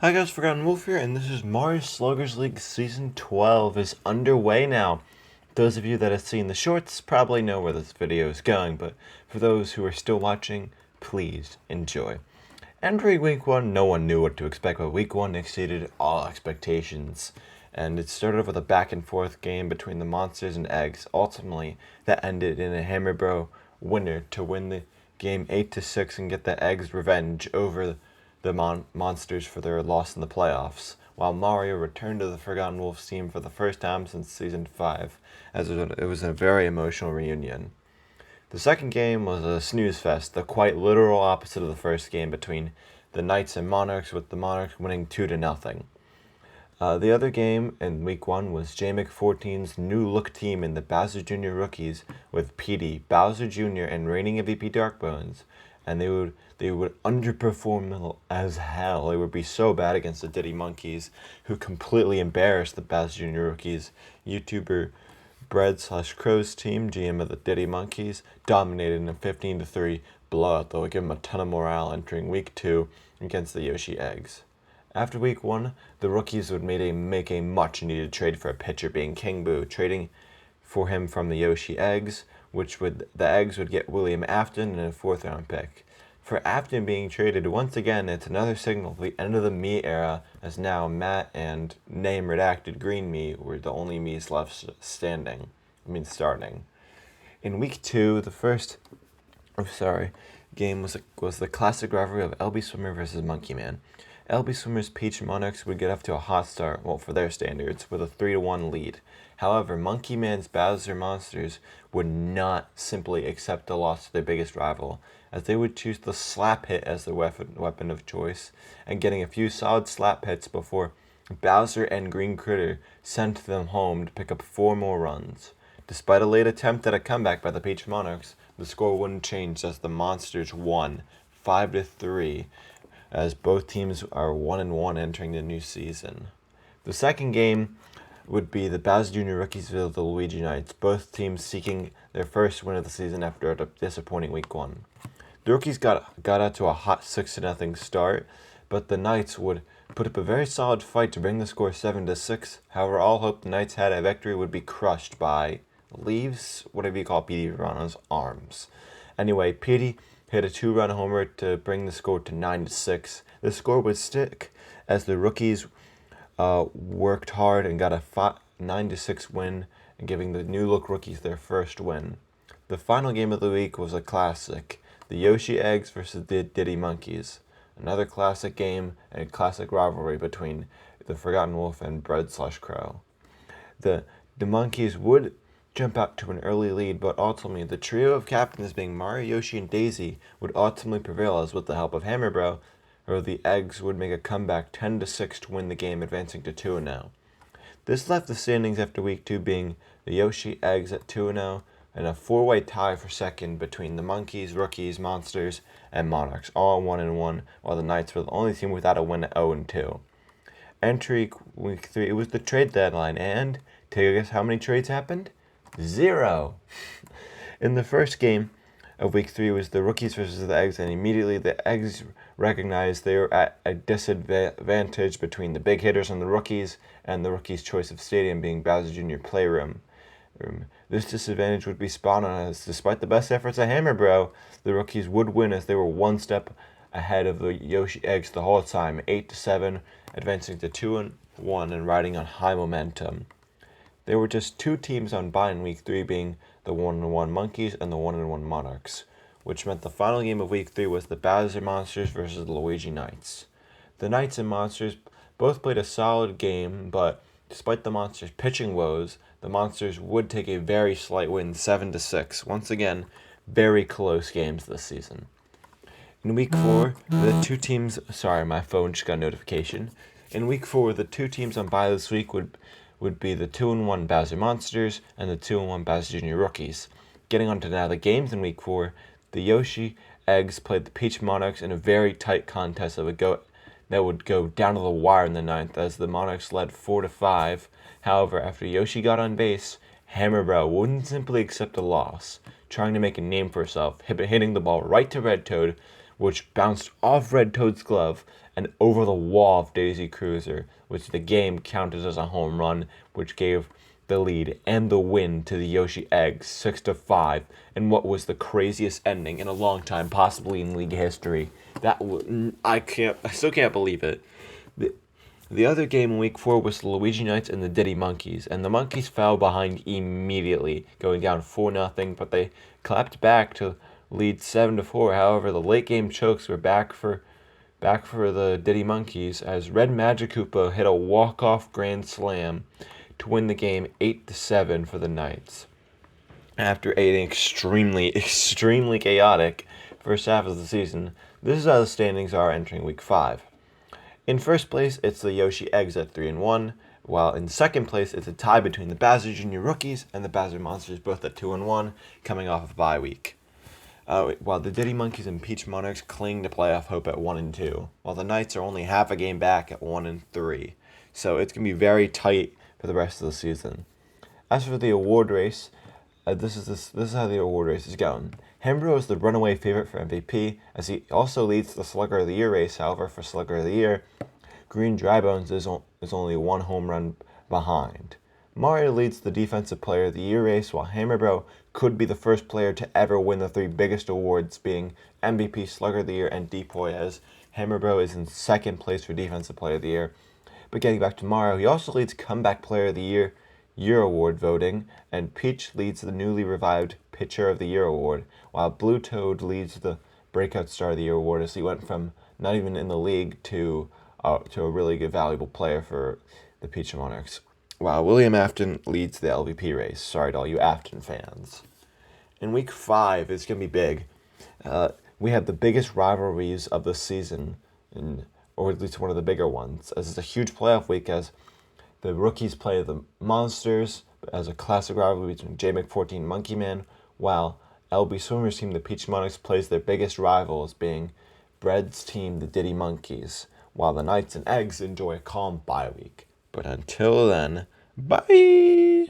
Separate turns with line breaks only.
Hi guys, Forgotten Wolf here, and this is Mario Sluggers League Season 12 is underway now. Those of you that have seen the shorts probably know where this video is going, but for those who are still watching, please enjoy. Entering Week 1, no one knew what to expect, but Week 1 exceeded all expectations. And it started off with a back and forth game between the monsters and eggs. Ultimately, that ended in a Hammer Bro winner to win the game 8-6 and get the eggs' revenge over the monsters for their loss in the playoffs, while Mario returned to the Forgotten Wolves team for the first time since Season 5, as it was a very emotional reunion. The second game was a snooze fest, the quite literal opposite of the first game between the Knights and Monarchs, with the Monarchs winning 2-0. The other game in Week 1 was JMick14's new look team in the Bowser Jr. Rookies with PD, Bowser Jr., and reigning MVP Darkbones, and they would underperform as hell. They would be so bad against the Diddy Monkeys, who completely embarrassed the Bowser Jr. Rookies. YouTuber Bread/Crow's team, GM of the Diddy Monkeys, dominated in a 15-3 blowout that would give them a ton of morale entering Week 2 against the Yoshi Eggs. After Week 1, the rookies would make a much-needed trade for a pitcher, being King Boo, trading for him from the Yoshi Eggs, the Eggs would get William Afton and a 4th-round pick. For Afton being traded, once again, it's another signal of the end of the Mii era, as now Matt and name redacted Green Mii were the only Miis left starting. In Week 2, the first game was the classic rivalry of LB Swimmer versus Monkey Man. LB Swimmer's Peach Monarchs would get off to a hot start, for their standards, with a 3-1 lead. However, Monkey Man's Bowser Monsters would not simply accept the loss to their biggest rival, as they would choose the slap hit as their weapon of choice, and getting a few solid slap hits before Bowser and Green Critter sent them home to pick up 4 more runs. Despite a late attempt at a comeback by the Peach Monarchs, the score wouldn't change as the Monsters won 5-3, as both teams are 1-1 entering the new season. The second game would be the Bowser Jr. Rookies vs. the Luigi Knights, both teams seeking their first win of the season after a disappointing Week 1. The Rookies got out to a hot 6-0 start, but the Knights would put up a very solid fight to bring the score 7-6. However, all hope the Knights had a victory would be crushed by Leaves, whatever you call Petey Verano's arms. Anyway, Petey hit a 2-run homer to bring the score to 9-6. The score would stick as the Rookies worked hard and got a 9-6 win, and giving the new look Rookies their first win. The final game of the week was a classic, the Yoshi Eggs versus the Diddy Monkeys. Another classic game and a classic rivalry between the Forgotten Wolf and Bread/Crow. The Monkeys would jump out to an early lead, but ultimately the trio of captains, being Mario, Yoshi, and Daisy, would ultimately prevail, as with the help of Hammer Bro, or the Eggs would make a comeback 10-6 to win the game, advancing to 2-0. This left the standings after Week 2 being the Yoshi Eggs at 2-0, and a 4-way tie for second between the Monkeys, Rookies, Monsters, and Monarchs, all 1-1, while the Knights were the only team without a win at 0-2. Entry Week 3, it was the trade deadline, and take a guess how many trades happened? 0. In the first game of Week 3 was the Rookies versus the Eggs, and immediately the Eggs recognized they were at a disadvantage between the big hitters on the Rookies and the Rookies' choice of stadium being Bowser Jr. Playroom. This disadvantage would be spot on, as despite the best efforts of Hammer Bro, the Rookies would win as they were one step ahead of the Yoshi Eggs the whole time, 8-7, advancing to 2-1 and riding on high momentum. There were just 2 teams on bye in Week 3, being the 1-1 Monkeys and the 1-1 Monarchs, which meant the final game of Week 3 was the Bowser Monsters versus the Luigi Knights. The Knights and Monsters both played a solid game, but despite the Monsters' pitching woes, the Monsters would take a very slight win, 7-6. Once again, very close games this season. In Week 4, the 2 teams... Sorry, my phone just got a notification. In Week 4, the 2 teams on bye this week would be the 2-1 Bowser Monsters and the 2-1 Bowser Jr. Rookies. Getting on to now the games in Week 4, the Yoshi Eggs played the Peach Monarchs in a very tight contest that would go down to the wire in the 9th, as the Monarchs led 4-5. However, after Yoshi got on base, Hammer Bro wouldn't simply accept a loss, trying to make a name for herself, hitting the ball right to Red Toad, which bounced off Red Toad's glove and over the wall of Daisy Cruiser, which the game counted as a home run, which gave the lead and the win to the Yoshi Eggs 6-5 in what was the craziest ending in a long time, possibly in league history. I still can't believe it. The other game in week 4 was the Luigi Knights and the Diddy Monkeys, and the Monkeys fell behind immediately, going down 4-0, but they clapped back to lead 7-4. However, the late game chokes were back for the Diddy Monkeys as Red Magic Koopa hit a walk-off grand slam to win the game 8-7 for the Knights. After an extremely chaotic first half of the season, this is how the standings are entering week 5. In first place, it's the Yoshi Eggs at 3-1, while in second place, it's a tie between the Bowser Jr. Rookies and the Bowser Monsters, both at 2-1, coming off of a bye week. While the Diddy Monkeys and Peach Monarchs cling to playoff hope at 1-2, while the Knights are only half a game back at 1-3. So it's going to be very tight for the rest of the season. As for the award race, this is how the award race is going. Hembro is the runaway favorite for MVP, as he also leads the Slugger of the Year race. However, for Slugger of the Year, Green Drybones is only one home run behind. Mario leads the Defensive Player of the Year race, while Hammerbro could be the first player to ever win the 3 biggest awards, being MVP, Slugger of the Year, and Depoy, as Hammerbro is in second place for Defensive Player of the Year. But getting back to Mario, he also leads Comeback Player of the Year Award voting, and Peach leads the newly revived Pitcher of the Year Award, while Blue Toad leads the Breakout Star of the Year Award, as he went from not even in the league to a really good, valuable player for the Peach Monarchs. While William Afton leads the LVP race. Sorry to all you Afton fans. In week 5, it's going to be big. We have the biggest rivalries of the season, or at least one of the bigger ones, as it's a huge playoff week as the Rookies play the Monsters as a classic rivalry between J McForty and Monkey Man, while LB Swimmer's team, the Peach Monarchs, plays their biggest rivals, being Bread's team, the Diddy Monkeys, while the Knights and Eggs enjoy a calm bye week. But until then, bye!